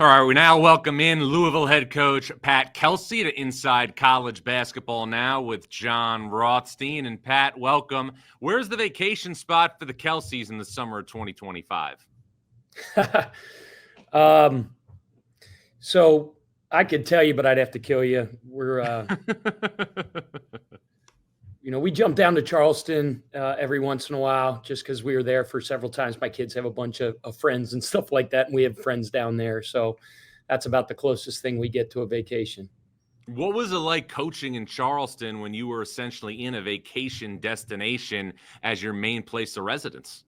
All right, we now welcome in Louisville head coach Pat Kelsey to Inside College Basketball Now with Jon Rothstein. And Pat, welcome. Where's the vacation spot for the Kelseys in the summer of 2025? So I could tell you, but I'd have to kill you. We're, we jump down to Charleston every once in a while just because we were there for several times. My kids have a bunch of friends and stuff like that, and we have friends down there. So that's about the closest thing we get to a vacation. What was it like coaching in Charleston when you were essentially in a vacation destination as your main place of residence?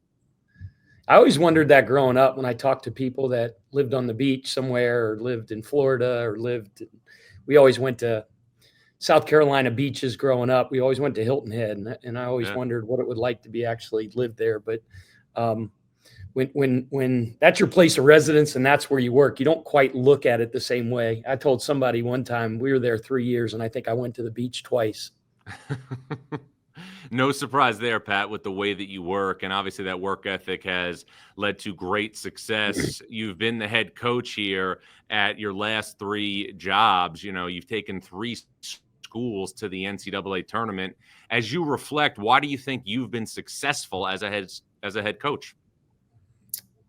I always wondered that growing up when I talked to people that lived on the beach somewhere or lived in Florida or we always went to South Carolina beaches growing up. We always went to Hilton Head, and I always wondered what it would like to be actually live there. But when that's your place of residence and that's where you work, you don't quite look at it the same way. I told somebody one time we were there 3 years, and I think I went to the beach twice. No surprise there, Pat, with the way that you work. And obviously that work ethic has led to great success. You've been the head coach here at your last 3 jobs. You've taken 3 schools to the NCAA tournament. As you reflect, why do you think you've been successful as a head coach?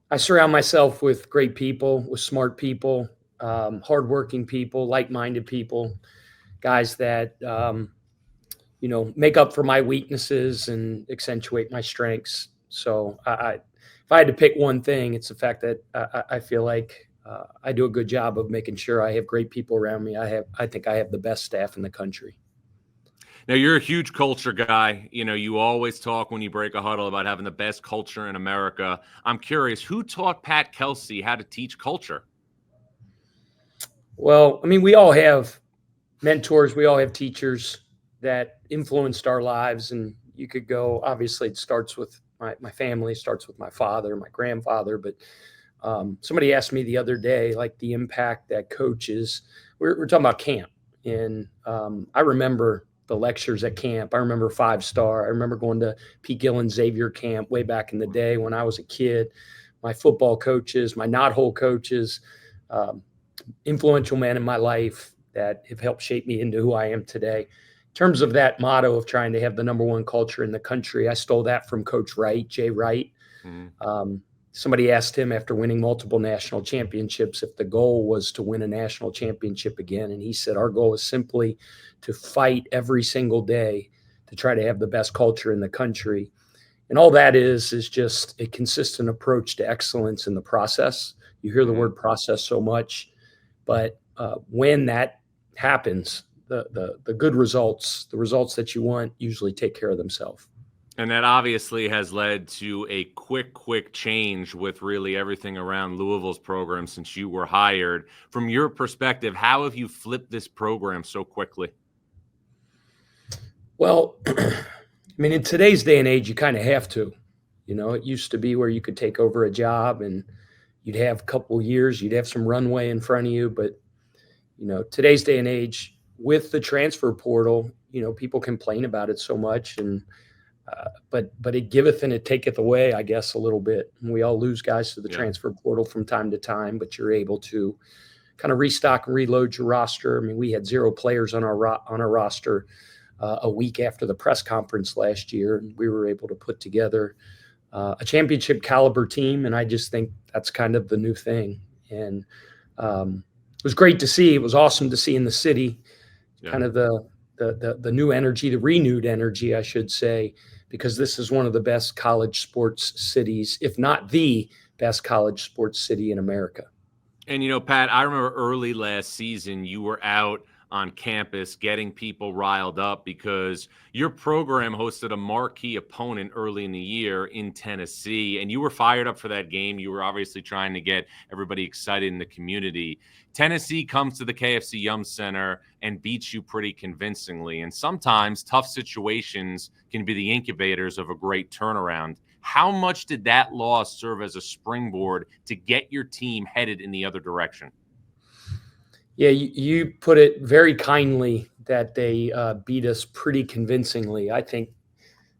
I surround myself with great people, with smart people, hardworking people, like-minded people, guys that make up for my weaknesses and accentuate my strengths. So if I had to pick one thing, it's the fact that I feel like I do a good job of making sure I have great people around me. I think I have the best staff in the country. Now, you're a huge culture guy. You always talk when you break a huddle about having the best culture in America. I'm curious, who taught Pat Kelsey how to teach culture? Well, we all have mentors. We all have teachers that influenced our lives. And you could go, obviously it starts with my family, starts with my father, my grandfather. But somebody asked me the other day, like the impact that coaches, we're talking about camp. And I remember the lectures at camp. I remember 5-star. I remember going to Pete Gillen Xavier camp way back in the day when I was a kid. My football coaches, my knothole coaches, influential men in my life that have helped shape me into who I am today. In terms of that motto of trying to have the number one culture in the country, I stole that from Coach Wright, Jay Wright. Somebody asked him after winning multiple national championships if the goal was to win a national championship again. And he said, our goal is simply to fight every single day to try to have the best culture in the country. And all that is just a consistent approach to excellence in the process. You hear the word process so much, but when that happens, the good results, the results that you want, usually take care of themselves. And that obviously has led to a quick change with really everything around Louisville's program since you were hired. From your perspective, how have you flipped this program so quickly? Well, in today's day and age, you kind of have to. It used to be where you could take over a job and you'd have a couple of years, you'd have some runway in front of you. But, today's day and age, with the transfer portal, people complain about it so much, and but it giveth and it taketh away, I guess, a little bit. And we all lose guys to the transfer portal from time to time, but you're able to kind of restock and reload your roster. We had 0 players on our roster a week after the press conference last year, and we were able to put together a championship caliber team. And I just think that's kind of the new thing. And it was great to see. It was awesome to see in the city, kind of the new energy, the renewed energy, I should say, because this is one of the best college sports cities, if not the best college sports city in America. And, Pat, I remember early last season, you were out on campus getting people riled up because your program hosted a marquee opponent early in the year in Tennessee, and you were fired up for that game. You were obviously trying to get everybody excited in the community. Tennessee comes to the KFC Yum Center and beats you pretty convincingly. And sometimes tough situations can be the incubators of a great turnaround. How much did that loss serve as a springboard to get your team headed in the other direction? Yeah, you put it very kindly that they beat us pretty convincingly. I think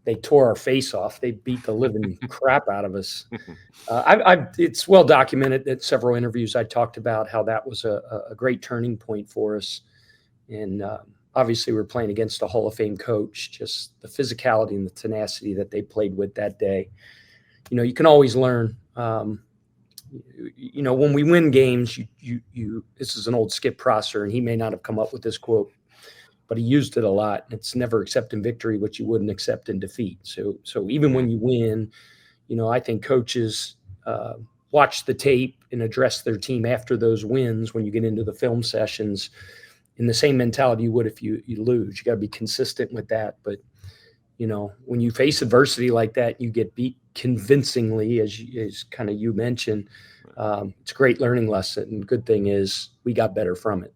they tore our face off. They beat the living crap out of us. It's well documented that several interviews I talked about how that was a great turning point for us. And obviously we're playing against a Hall of Fame coach, just the physicality and the tenacity that they played with that day. You can always learn. When we win games, this is an old Skip Prosser, and he may not have come up with this quote, but he used it a lot. It's never accept in victory what you wouldn't accept in defeat. So even when you win, I think coaches watch the tape and address their team after those wins when you get into the film sessions in the same mentality you would if you lose. You got to be consistent with that. But, when you face adversity like that, you get beat convincingly, as kind of you mentioned. It's a great learning lesson. And good thing is we got better from it.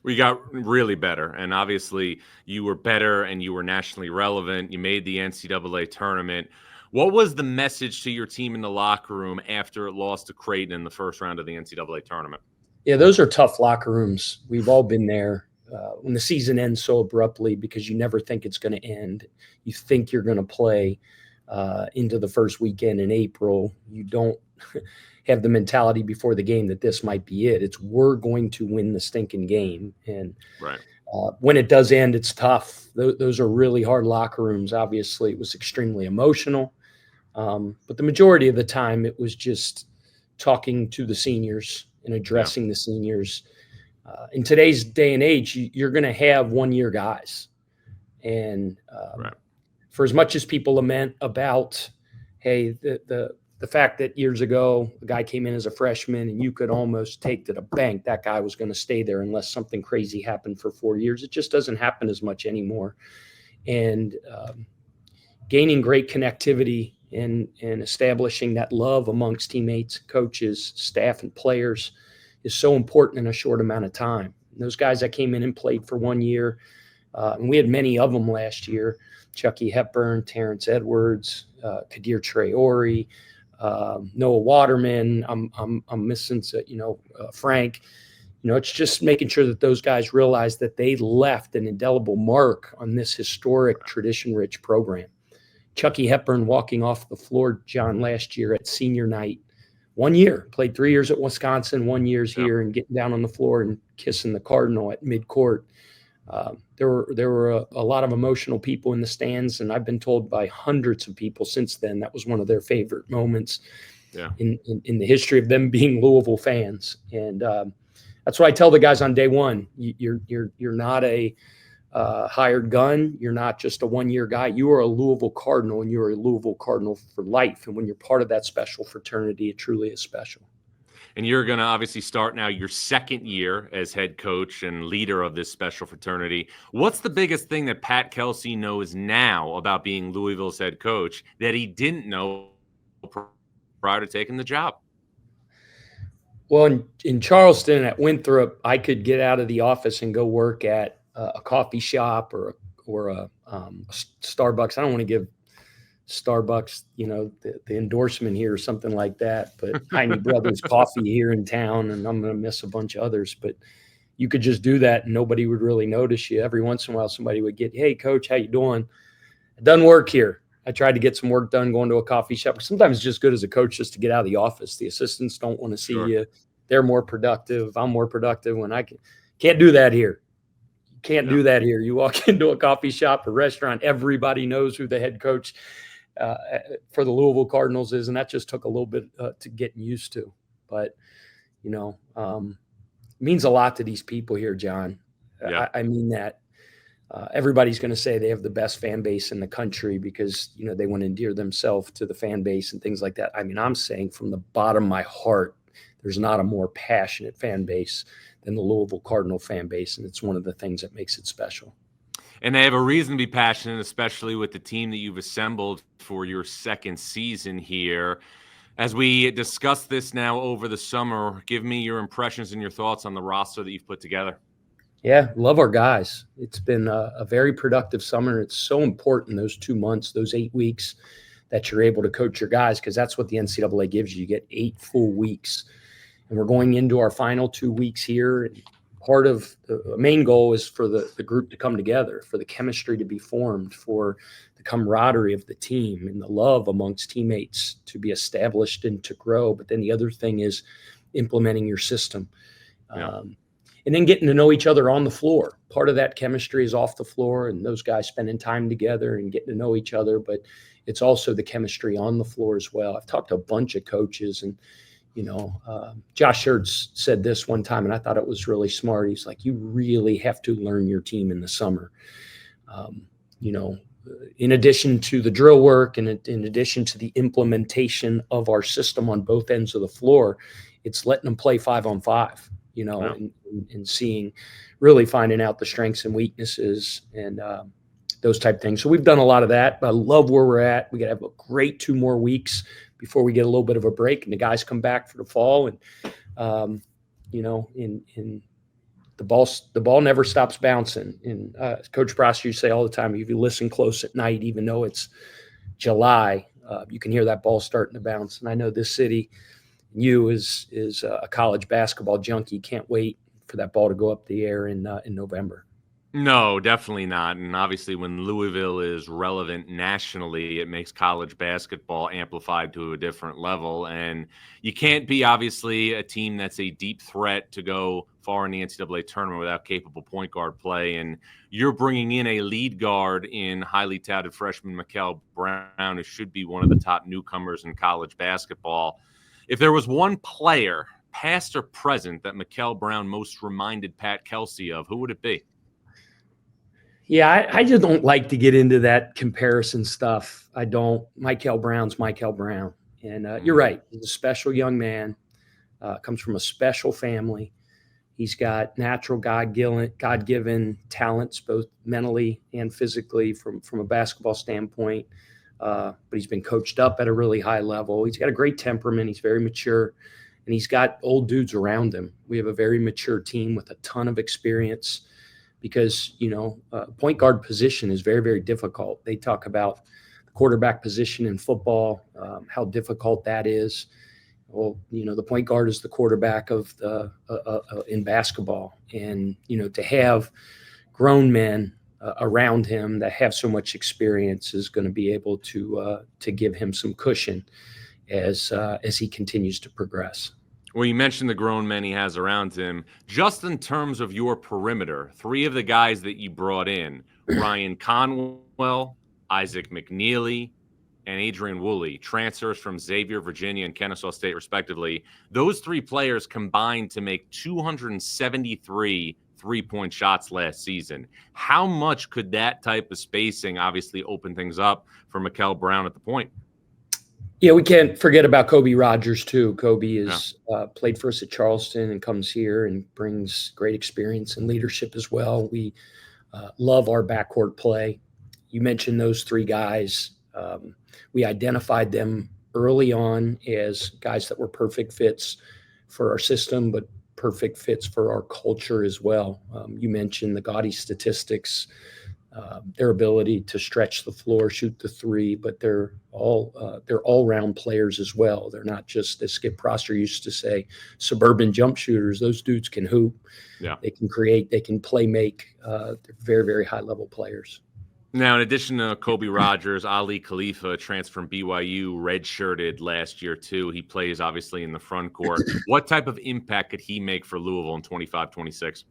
We got really better, and obviously you were better and you were nationally relevant. You made the NCAA tournament. What was the message to your team in the locker room after it lost to Creighton in the first round of the NCAA tournament? Yeah, those are tough locker rooms. We've all been there. When the season ends so abruptly because you never think it's going to end. You think you're going to play into the first weekend in April. You don't have the mentality before the game that this might be it. It's we're going to win the stinking game. And right. When it does end, it's tough. Those are really hard locker rooms. Obviously, it was extremely emotional. But the majority of the time, it was just talking to the seniors and addressing the seniors. In today's day and age, you're going to have one-year guys. And for as much as people lament about, hey, the fact that years ago a guy came in as a freshman and you could almost take to the bank that guy was going to stay there unless something crazy happened for 4 years. It just doesn't happen as much anymore. And gaining great connectivity and establishing that love amongst teammates, coaches, staff, and players is so important in a short amount of time. And those guys that came in and played for 1 year, and we had many of them last year, Chucky Hepburn, Terrence Edwards, Kadir Traore, Noah Waterman. I'm missing, Frank. It's just making sure that those guys realize that they left an indelible mark on this historic, tradition-rich program. Chucky Hepburn walking off the floor, John, last year at senior night. 1 year, played 3 years at Wisconsin, 1 year here, and getting down on the floor and kissing the Cardinal at midcourt. There were a lot of emotional people in the stands, and I've been told by hundreds of people since then that was one of their favorite moments in the history of them being Louisville fans. And that's what I tell the guys on day one. You're not a hired gun. You're not just a 1 year guy. You are a Louisville Cardinal, and you're a Louisville Cardinal for life. And when you're part of that special fraternity, it truly is special. And you're going to obviously start now your second year as head coach and leader of this special fraternity. What's the biggest thing that Pat Kelsey knows now about being Louisville's head coach that he didn't know prior to taking the job? Well, in Charleston at Winthrop, I could get out of the office and go work at a coffee shop or a Starbucks. I don't want to give Starbucks, the endorsement here or something like that, but Heine Brothers Coffee here in town, and I'm going to miss a bunch of others, but you could just do that and nobody would really notice you. Every once in a while, somebody would get, hey, coach, how you doing? It doesn't work here. I tried to get some work done going to a coffee shop. Sometimes it's just good as a coach just to get out of the office. The assistants don't want to see you. They're more productive. I'm more productive when I can't do that here. Can't do that here. You walk into a coffee shop or restaurant, everybody knows who the head coach for the Louisville Cardinals is, and that just took a little bit to get used to. But, it means a lot to these people here, John. I mean that. Everybody's going to say they have the best fan base in the country because, they want to endear themselves to the fan base and things like that. I mean, I'm saying from the bottom of my heart, there's not a more passionate fan base than the Louisville Cardinal fan base, and it's one of the things that makes it special. And they have a reason to be passionate, especially with the team that you've assembled for your second season here. As we discuss this now over the summer, give me your impressions and your thoughts on the roster that you've put together. Yeah, love our guys. It's been a very productive summer. It's so important those 2 months, those 8 weeks that you're able to coach your guys, because that's what the NCAA gives you. You get 8 full weeks. And we're going into our final 2 weeks here. And part of the main goal is for the group to come together, for the chemistry to be formed, for the camaraderie of the team and the love amongst teammates to be established and to grow. But then the other thing is implementing your system. Yeah. And then getting to know each other on the floor. Part of that chemistry is off the floor and those guys spending time together and getting to know each other, but it's also the chemistry on the floor as well. I've talked to a bunch of coaches, and Josh Schertz said this one time, and I thought it was really smart. He's like, you really have to learn your team in the summer. In addition to the drill work and in addition to the implementation of our system on both ends of the floor, it's letting them play 5-on-5, and really finding out the strengths and weaknesses and those type of things. So we've done a lot of that. But I love where we're at. We got to have a great 2 more weeks before we get a little bit of a break and the guys come back for the fall. And, in the ball never stops bouncing. And Coach Prosser, you say all the time, if you listen close at night, even though it's July, you can hear that ball starting to bounce. And I know this city, you is a college basketball junkie. Can't wait for that ball to go up the air in November. No, definitely not. And obviously, when Louisville is relevant nationally, it makes college basketball amplified to a different level. And you can't be, obviously, a team that's a deep threat to go far in the NCAA tournament without capable point guard play. And you're bringing in a lead guard in highly touted freshman Mikel Brown, who should be one of the top newcomers in college basketball. If there was one player, past or present, that Mikel Brown most reminded Pat Kelsey of, who would it be? Yeah, I just don't like to get into that comparison stuff. I don't. Mikel Brown's Mikel Brown. And you're right. He's a special young man, comes from a special family. He's got natural God-given talents, both mentally and physically from a basketball standpoint. But he's been coached up at a really high level. He's got a great temperament. He's very mature. And he's got old dudes around him. We have a very mature team with a ton of experience. Because, point guard position is very, very difficult. They talk about the quarterback position in football, how difficult that is. Well, the point guard is the quarterback of in basketball. And, to have grown men around him that have so much experience is going to be able to give him some cushion as he continues to progress. Well, you mentioned the grown men he has around him. Just in terms of your perimeter, 3 of the guys that you brought in, Ryan Conwell, Isaac McKneely, and Adrian Wooley, transfers from Xavier, Virginia, and Kennesaw State, respectively. Those 3 players combined to make 273 three-point shots last season. How much could that type of spacing obviously open things up for Mikel Brown at the point? Yeah, we can't forget about Kobe Rogers, too. Kobe is played for us at Charleston and comes here and brings great experience and leadership as well. We love our backcourt play. You mentioned those 3 guys. We identified them early on as guys that were perfect fits for our system, but perfect fits for our culture as well. You mentioned the gaudy statistics, their ability to stretch the floor, shoot the 3, but they're all-round players as well. They're not just, as Skip Prosser used to say, suburban jump shooters. Those dudes can hoop. Yeah. They can create. They can play make. They're very, very high-level players. Now, in addition to Kobe Rogers, Aly Khalifa, transfer from BYU, redshirted last year too. He plays, obviously, in the front court. What type of impact could he make for Louisville in 25-26?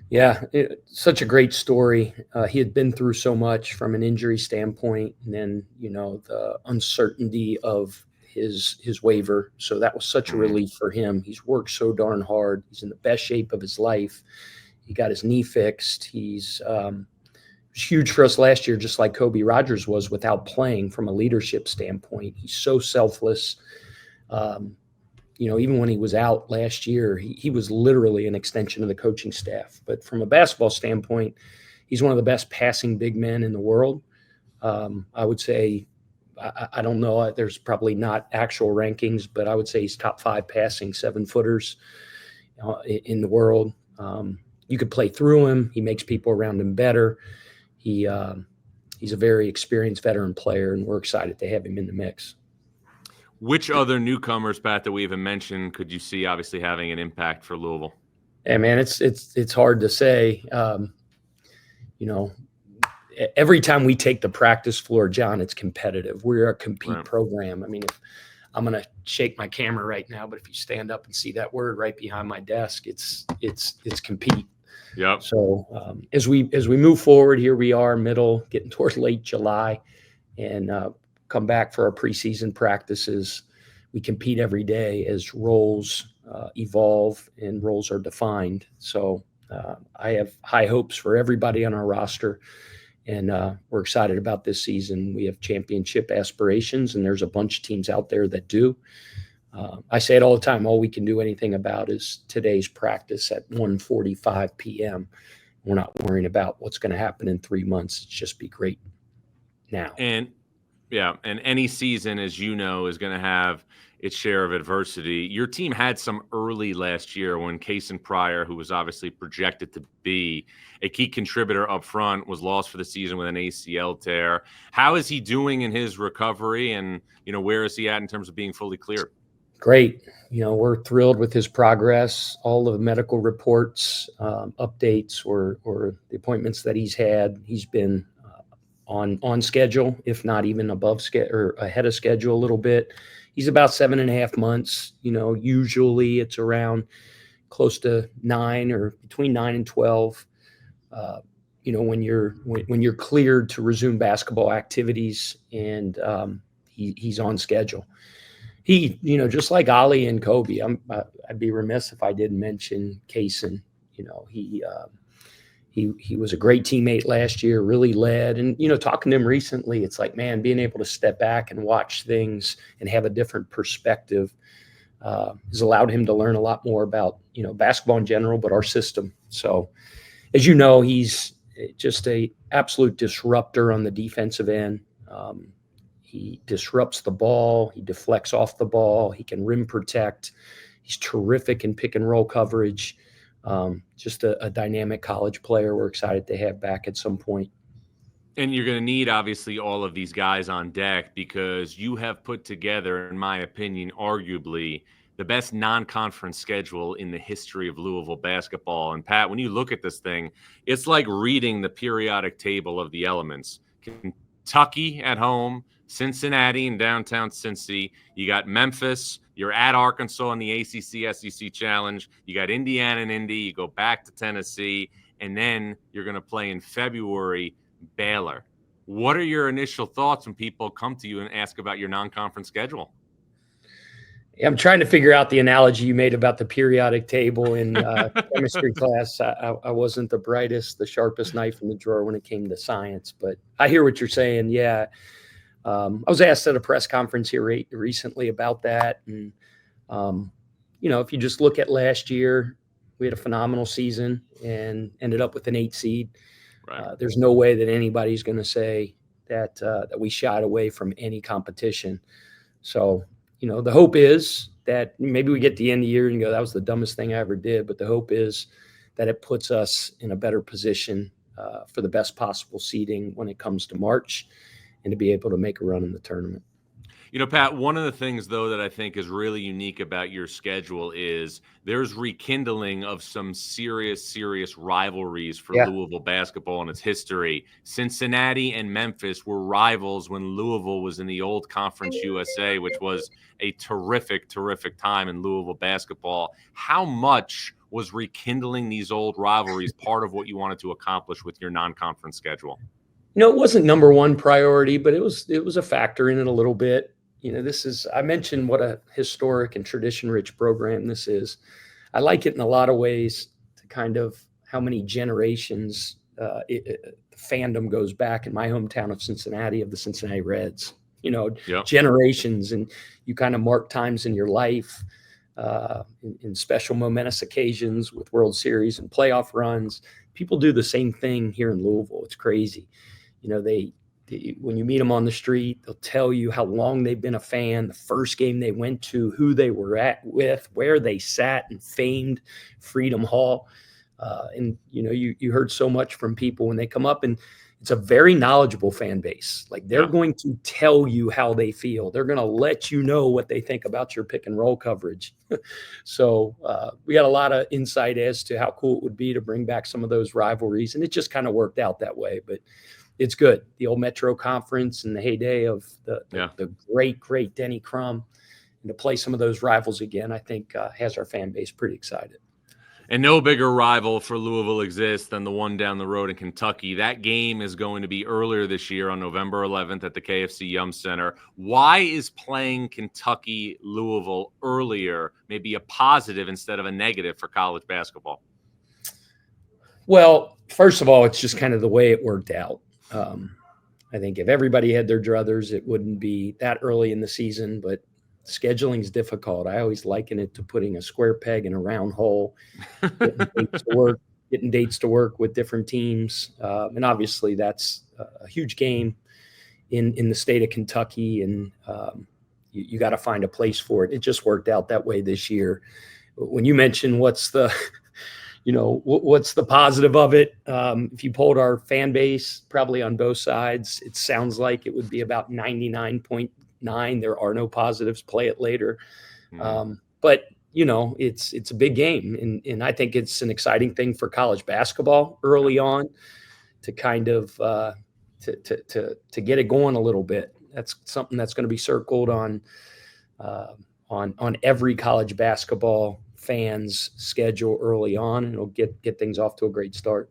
Yeah, such a great story. He had been through so much from an injury standpoint, and then, the uncertainty of his waiver. So that was such a relief for him. He's worked so darn hard. He's in the best shape of his life. He got his knee fixed. He's huge for us last year, just like Kobe Rogers was without playing from a leadership standpoint. He's so selfless. Even when he was out last year, he was literally an extension of the coaching staff. But from a basketball standpoint, he's one of the best passing big men in the world. I would say, I don't know, there's probably not actual rankings, but I would say he's top 5 passing 7-footers in the world. You could play through him. He makes people around him better. He's a very experienced veteran player, and we're excited to have him in the mix. Which other newcomers, Pat, that we haven't mentioned, could you see obviously having an impact for Louisville? Yeah, man, it's hard to say. Every time we take the practice floor, John, it's competitive. We're a compete program. I mean, if I'm going to shake my camera right now, but if you stand up and see that word right behind my desk, it's compete. Yep. So as we move forward, here we are, getting toward late July, and come back for our preseason practices. We compete every day as roles evolve and roles are defined. So I have high hopes for everybody on our roster. And we're excited about this season. We have championship aspirations, and there's a bunch of teams out there that do. I say it all the time. All we can do anything about is today's practice at 1:45 p.m. We're not worrying about what's going to happen in 3 months. It's just be great now. And any season, as you know, is going to have its share of adversity. Your team had some early last year when Kasean Pryor, who was obviously projected to be a key contributor up front, was lost for the season with an ACL tear. How is he doing in his recovery, and where is he at in terms of being fully cleared? Great. We're thrilled with his progress. All of the medical reports, updates, or the appointments that he's had, he's been on schedule, if not even above schedule or ahead of schedule a little bit. He's about 7.5 months. Usually it's around close to 9 or between 9 and 12. When you're cleared to resume basketball activities, and he's on schedule. He, just like Aly and Kobe, I'd be remiss if I didn't mention Kasean. He was a great teammate last year, really led. And, talking to him recently, it's like, man, being able to step back and watch things and have a different perspective has allowed him to learn a lot more about, basketball in general, but our system. So, as you know, he's just a absolute disruptor on the defensive end. He disrupts the ball. He deflects off the ball. He can rim protect. He's terrific in pick and roll coverage. Just a dynamic college player we're excited to have back at some point. And you're going to need, obviously, all of these guys on deck, because you have put together, in my opinion, arguably the best non-conference schedule in the history of Louisville basketball. And Pat, when you look at this thing, it's like reading the periodic table of the elements. Kentucky at home, Cincinnati in downtown Cincy. You got Memphis. You're at Arkansas in the ACC-SEC Challenge. You got Indiana and Indy. You go back to Tennessee. And then you're going to play in February Baylor. What are your initial thoughts when people come to you and ask about your non-conference schedule? I'm trying to figure out the analogy you made about the periodic table in chemistry class. I wasn't the brightest, the sharpest knife in the drawer when it came to science, but I hear what you're saying. Yeah. I was asked at a press conference here recently about that. And, if you just look at last year, we had a phenomenal season and ended up with an 8 seed. Right. There's no way that anybody's going to say that we shied away from any competition. So, the hope is that maybe we get to the end of the year and go, that was the dumbest thing I ever did. But the hope is that it puts us in a better position for the best possible seeding when it comes to March, and to be able to make a run in the tournament. Pat, one of the things, though, that I think is really unique about your schedule is there's rekindling of some serious rivalries for Louisville basketball in its history. Cincinnati and Memphis were rivals when Louisville was in the old Conference USA, which was a terrific time in Louisville basketball. How much was rekindling these old rivalries part of what you wanted to accomplish with your non-conference schedule? It wasn't number one priority, but it was a factor in it a little bit. I mentioned what a historic and tradition-rich program this is. I like it in a lot of ways to kind of how many generations fandom goes back in my hometown of Cincinnati, of the Cincinnati Reds. Generations, and you kind of mark times in your life in special momentous occasions with World Series and playoff runs. People do the same thing here in Louisville. It's crazy. When you meet them on the street, they'll tell you how long they've been a fan, the first game they went to, who they were with, where they sat in famed Freedom Hall. And you heard so much from people when they come up, and it's a very knowledgeable fan base. Like they're Yeah. going to tell you how they feel. They're going to let you know what they think about your pick and roll coverage. So we got a lot of insight as to how cool it would be to bring back some of those rivalries. And it just kind of worked out that way. But it's good. The old Metro Conference and the heyday of the great Denny Crum, and to play some of those rivals again, I think has our fan base pretty excited. And no bigger rival for Louisville exists than the one down the road in Kentucky. That game is going to be earlier this year on November 11th at the KFC Yum Center. Why is playing Kentucky-Louisville earlier maybe a positive instead of a negative for college basketball? Well, first of all, it's just kind of the way it worked out. I think if everybody had their druthers, it wouldn't be that early in the season, but scheduling is difficult. I always liken it to putting a square peg in a round hole, getting dates to work with different teams. And obviously that's a huge game in the state of Kentucky, and you got to find a place for it. It just worked out that way this year. When you mention what's the positive of it? If you polled our fan base, probably on both sides, it sounds like it would be about 99.9. There are no positives. Play it later. But it's a big game, and I think it's an exciting thing for college basketball early on to kind of to get it going a little bit. That's something that's going to be circled on every college basketball fans' schedule early on, and it'll get things off to a great start.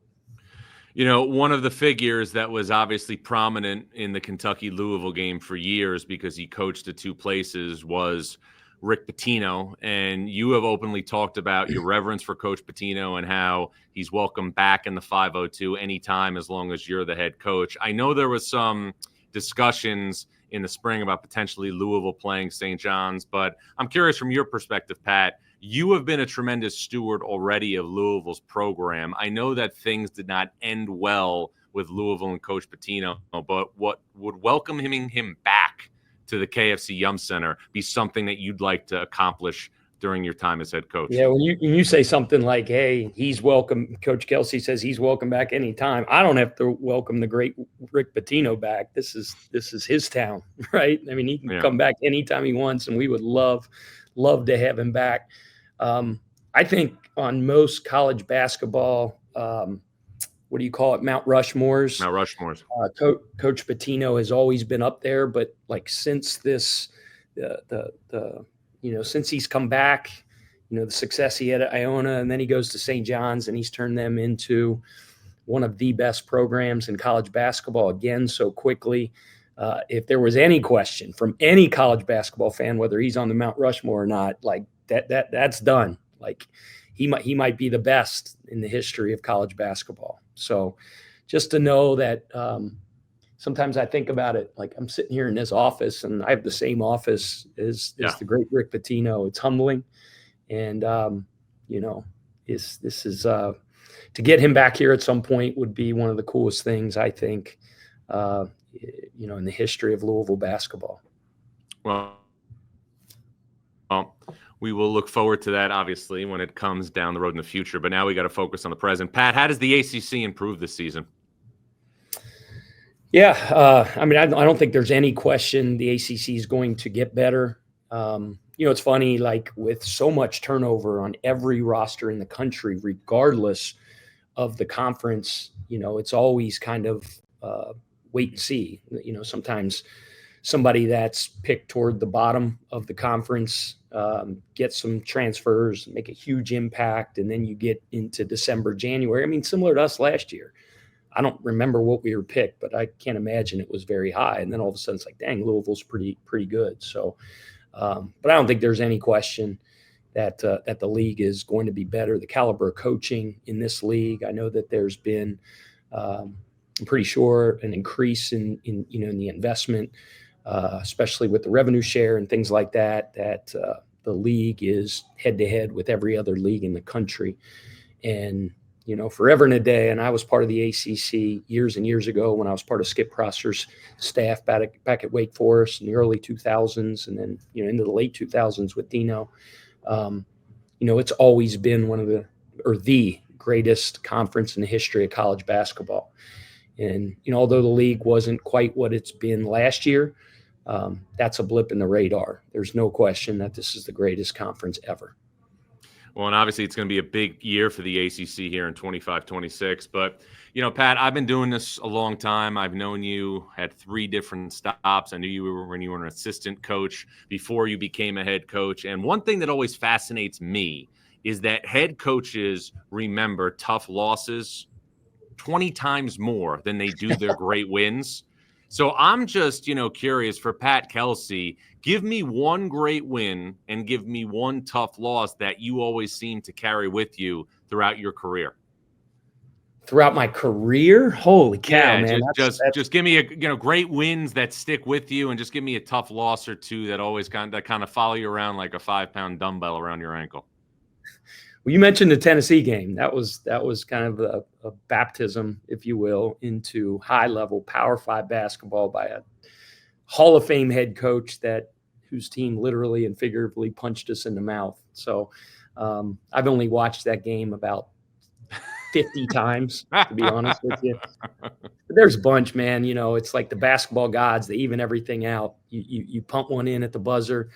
One of the figures that was obviously prominent in the Kentucky-Louisville game for years because he coached at two places was Rick Pitino. And you have openly talked about your reverence for Coach Pitino and how he's welcome back in the 502 anytime as long as you're the head coach. I know there was some discussions in the spring about potentially Louisville playing St. John's, but I'm curious from your perspective, Pat. You have been a tremendous steward already of Louisville's program. I know that things did not end well with Louisville and Coach Pitino, but what would welcoming him back to the KFC Yum Center be something that you'd like to accomplish during your time as head coach? Yeah, when you say something like, hey, he's welcome, Coach Kelsey says he's welcome back anytime, I don't have to welcome the great Rick Pitino back. This is his town, right? I mean, he can come back anytime he wants, and we would love to have him back. I think on most college basketball, what do you call it? Mount Rushmores. Coach Pitino has always been up there, but like since this, since he's come back, the success he had at Iona, and then he goes to St. John's and he's turned them into one of the best programs in college basketball again so quickly. If there was any question from any college basketball fan, whether he's on the Mount Rushmore or not, like that's done. Like he might be the best in the history of college basketball. So just to know that sometimes I think about it, like I'm sitting here in this office and I have the same office as the great Rick Pitino. It's humbling. And, this is to get him back here at some point would be one of the coolest things, I think, in the history of Louisville basketball. Well, we will look forward to that, obviously, when it comes down the road in the future. But now we got to focus on the present. Pat, how does the ACC improve this season? Yeah, I don't think there's any question the ACC is going to get better. It's funny, like with so much turnover on every roster in the country, regardless of the conference, it's always kind of wait and see. Sometimes somebody that's picked toward the bottom of the conference get some transfers, make a huge impact, and then you get into December, January. Similar to us last year. I don't remember what we were picked, but I can't imagine it was very high. And then all of a sudden it's like, dang, Louisville's pretty good. So, but I don't think there's any question that the league is going to be better. The caliber of coaching in this league, I know that there's been, I'm pretty sure, an increase in the investment, especially with the revenue share and things like that, the league is head to head with every other league in the country. And, forever and a day. And I was part of the ACC years and years ago when I was part of Skip Prosser's staff back at Wake Forest in the early 2000s, and then, into the late 2000s with Dino. It's always been the greatest conference in the history of college basketball. And, although the league wasn't quite what it's been last year, that's a blip in the radar. There's no question that this is the greatest conference ever. Well, and obviously it's going to be a big year for the ACC here in 25-26. But, Pat, I've been doing this a long time. I've known you at 3 different stops. I knew you when you were an assistant coach before you became a head coach. And one thing that always fascinates me is that head coaches remember tough losses 20 times more than they do their great wins. So I'm just, curious for Pat Kelsey, give me one great win and give me one tough loss that you always seem to carry with you throughout your career. Throughout my career? Holy cow, yeah, man. Just give me great wins that stick with you, and just give me a tough loss or two that always kind of follow you around like a 5-pound dumbbell around your ankle. Well, you mentioned the Tennessee game. That was kind of a baptism, if you will, into high-level Power 5 basketball by a Hall of Fame head coach whose team literally and figuratively punched us in the mouth. So I've only watched that game about 50 times, to be honest with you. But there's a bunch, man. It's like the basketball gods. They even everything out. You pump one in at the buzzer.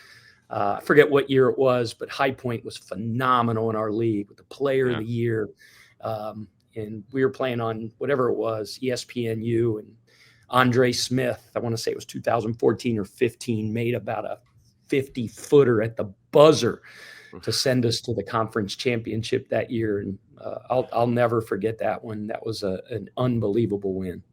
I forget what year it was, but High Point was phenomenal in our league with the player of the year. And we were playing on whatever it was, ESPNU, and Andre Smith, I want to say it was 2014 or 15, made about a 50-footer at the buzzer to send us to the conference championship that year. And I'll never forget that one. That was an unbelievable win.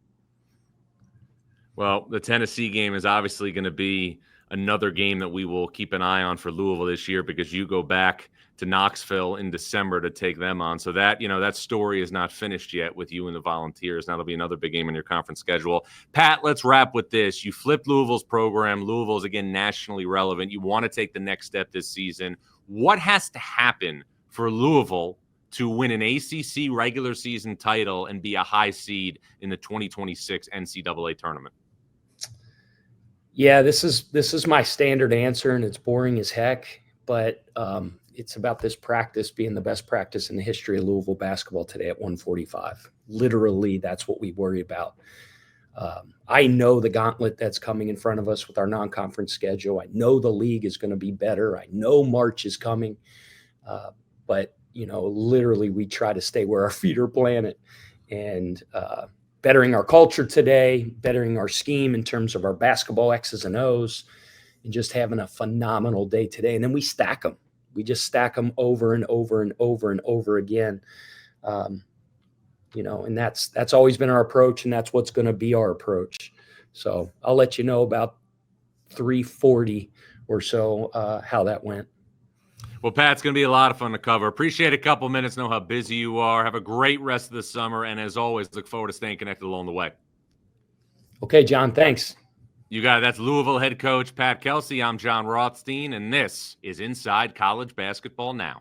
Well, the Tennessee game is obviously going to be another game that we will keep an eye on for Louisville this year, because you go back to Knoxville in December to take them on. So that, that story is not finished yet with you and the Volunteers. That'll be another big game in your conference schedule. Pat, let's wrap with this. You flipped Louisville's program. Louisville's, again, nationally relevant. You want to take the next step this season. What has to happen for Louisville to win an ACC regular season title and be a high seed in the 2026 NCAA tournament? Yeah, this is my standard answer, and it's boring as heck, but it's about this practice being the best practice in the history of Louisville basketball today at 145. Literally, that's what we worry about. I know the gauntlet that's coming in front of us with our non-conference schedule. I know the league is going to be better. I know March is coming, but literally we try to stay where our feet are planted, and bettering our culture today, bettering our scheme in terms of our basketball X's and O's, and just having a phenomenal day today. And then we stack them. We just stack them over and over and over and over again. And that's always been our approach, and that's what's going to be our approach. So I'll let you know about 340 or so how that went. Well, Pat, it's going to be a lot of fun to cover. Appreciate a couple minutes. Know how busy you are. Have a great rest of the summer. And as always, look forward to staying connected along the way. Okay, John, thanks. You got it. That's Louisville head coach Pat Kelsey. I'm Jon Rothstein, and this is Inside College Basketball Now.